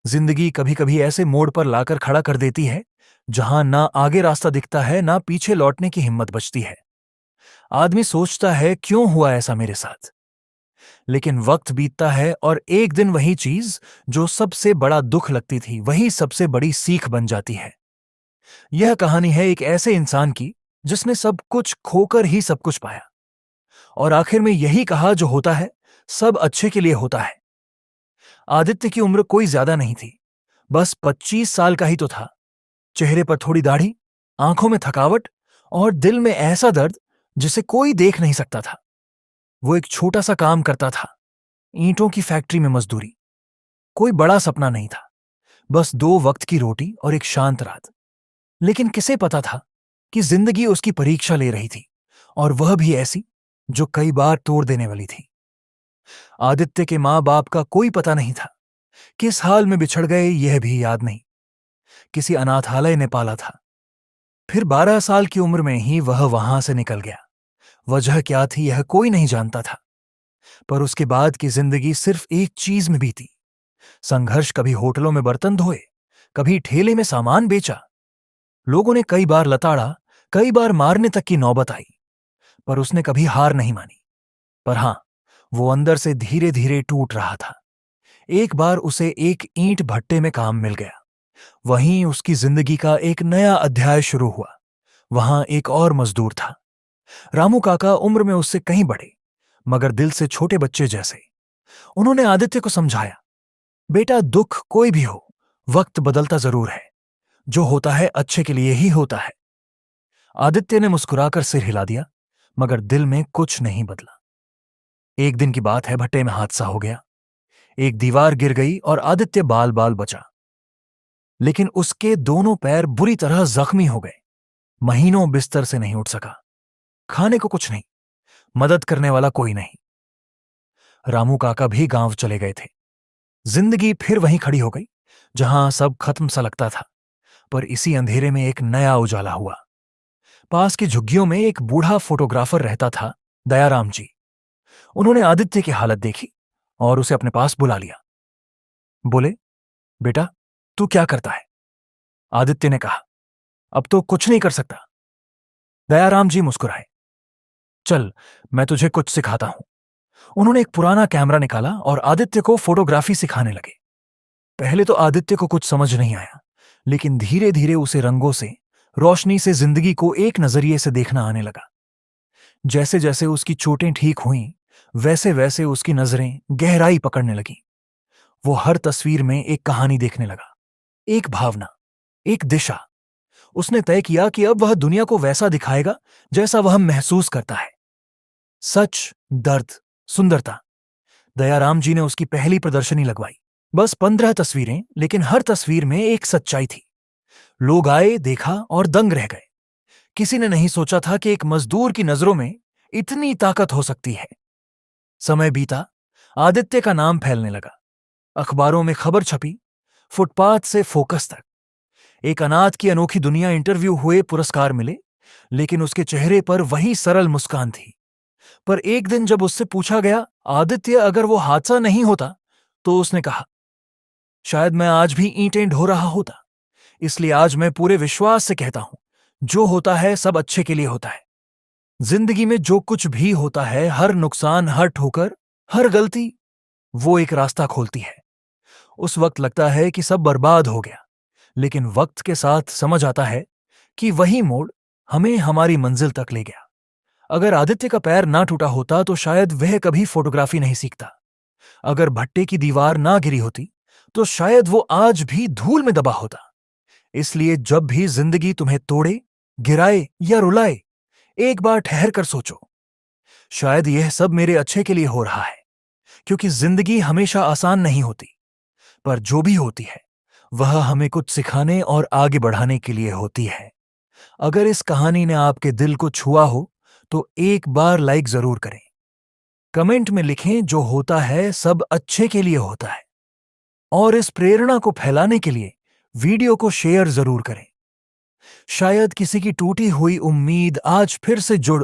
जिंदगी कभी कभी ऐसे मोड़ पर लाकर खड़ा कर देती है जहां ना आगे रास्ता दिखता है ना पीछे लौटने की हिम्मत बचती है। आदमी सोचता है क्यों हुआ ऐसा मेरे साथ। लेकिन वक्त बीतता है और एक दिन वही चीज जो सबसे बड़ा दुख लगती थी वही सबसे बड़ी सीख बन जाती है। यह कहानी है एक ऐसे इंसान की जिसने सब कुछ खोकर ही सब कुछ पाया और आखिर में यही कहा जो होता है सब अच्छे के लिए होता है। आदित्य की उम्र कोई ज्यादा नहीं थी, बस 25 साल का ही तो था। चेहरे पर थोड़ी दाढ़ी, आंखों में थकावट और दिल में ऐसा दर्द जिसे कोई देख नहीं सकता था। वो एक छोटा सा काम करता था, ईंटों की फैक्ट्री में मजदूरी। कोई बड़ा सपना नहीं था, बस 2 वक्त की रोटी और एक शांत रात। लेकिन किसे पता था कि जिंदगी उसकी परीक्षा ले रही थी, और वह भी ऐसी जो कई बार तोड़ देने वाली थी। आदित्य के माँ बाप का कोई पता नहीं था, किस हाल में बिछड़ गए यह भी याद नहीं। किसी अनाथालय ने पाला था। फिर 12 साल की उम्र में ही वह वहां से निकल गया। वजह क्या थी यह कोई नहीं जानता था, पर उसके बाद की जिंदगी सिर्फ एक चीज में बीती। संघर्ष, कभी होटलों में बर्तन धोए, कभी ठेले में सामान बेचा। लोगों ने कई बार लताड़ा, कई बार मारने तक की नौबत आई, पर उसने कभी हार नहीं मानी। पर हां, वो अंदर से धीरे धीरे टूट रहा था। एक बार उसे एक ईंट भट्टे में काम मिल गया। वहीं उसकी जिंदगी का एक नया अध्याय शुरू हुआ। वहां एक और मजदूर था, रामू काका, उम्र में उससे कहीं बड़े मगर दिल से छोटे बच्चे जैसे। उन्होंने आदित्य को समझाया, बेटा दुख कोई भी हो, वक्त बदलता जरूर है। जो होता है अच्छे के लिए ही होता है। आदित्य ने मुस्कुराकर सिर हिला दिया, मगर दिल में कुछ नहीं बदला। एक दिन की बात है, भट्टे में हादसा हो गया। एक दीवार गिर गई और आदित्य बाल बाल बचा, लेकिन उसके दोनों पैर बुरी तरह जख्मी हो गए। महीनों बिस्तर से नहीं उठ सका। खाने को कुछ नहीं, मदद करने वाला कोई नहीं। रामू काका भी गांव चले गए थे। जिंदगी फिर वहीं खड़ी हो गई जहां सब खत्म सा लगता था। पर इसी अंधेरे में एक नया उजाला हुआ। पास की झुग्गियों में एक बूढ़ा फोटोग्राफर रहता था, दयाराम जी। उन्होंने आदित्य की हालत देखी और उसे अपने पास बुला लिया। बोले, बेटा तू क्या करता है? आदित्य ने कहा, अब तो कुछ नहीं कर सकता। दयाराम जी मुस्कुराए। चल, मैं तुझे कुछ सिखाता हूं। उन्होंने एक पुराना कैमरा निकाला और आदित्य को फोटोग्राफी सिखाने लगे। पहले तो आदित्य को कुछ समझ नहीं आया, लेकिन धीरे धीरे उसे रंगों से, रोशनी से जिंदगी को एक नजरिए से देखना आने लगा। जैसे जैसे उसकी चोटें ठीक हुईं, वैसे वैसे उसकी नजरें गहराई पकड़ने लगीं। वो हर तस्वीर में एक कहानी देखने लगा, एक भावना, एक दिशा। उसने तय किया कि अब वह दुनिया को वैसा दिखाएगा जैसा वह महसूस करता है। सच, दर्द, सुंदरता। दयाराम जी ने उसकी पहली प्रदर्शनी लगवाई। बस 15 तस्वीरें, लेकिन हर तस्वीर में एक सच्चाई थी। लोग आए, देखा और दंग रह गए। किसी ने नहीं सोचा था कि एक मजदूर की नजरों में इतनी ताकत हो सकती है। समय बीता, आदित्य का नाम फैलने लगा। अखबारों में खबर छपी, फुटपाथ से फोकस तक। एक अनाथ की अनोखी दुनिया इंटरव्यू हुए, पुरस्कार मिले, लेकिन उसके चेहरे पर वही सरल मुस्कान थी। पर एक दिन जब उससे पूछा गया, आदित्य अगर वो हादसा नहीं होता, तो उसने कहा, शायद मैं आज भी ईंटें ढो रहा होता। इसलिए आज मैं पूरे विश्वास से कहता हूं, जो होता है सब अच्छे के लिए होता है। जिंदगी में जो कुछ भी होता है, हर नुकसान, हर ठोकर, हर गलती, वो एक रास्ता खोलती है। उस वक्त लगता है कि सब बर्बाद हो गया, लेकिन वक्त के साथ समझ आता है कि वही मोड़ हमें हमारी मंजिल तक ले गया। अगर आदित्य का पैर ना टूटा होता तो शायद वह कभी फोटोग्राफी नहीं सीखता। अगर भट्टे की दीवार ना गिरी होती तो शायद वो आज भी धूल में दबा होता। इसलिए जब भी जिंदगी तुम्हें तोड़े, गिराए या रुलाए, एक बार ठहर कर सोचो, शायद यह सब मेरे अच्छे के लिए हो रहा है। क्योंकि जिंदगी हमेशा आसान नहीं होती, पर जो भी होती है वह हमें कुछ सिखाने और आगे बढ़ाने के लिए होती है। अगर इस कहानी ने आपके दिल को छुआ हो तो एक बार लाइक जरूर करें। कमेंट में लिखें, जो होता है सब अच्छे के लिए होता है। और इस प्रेरणा को फैलाने के लिए वीडियो को शेयर जरूर करें। शायद किसी की टूटी हुई उम्मीद आज फिर से जुड़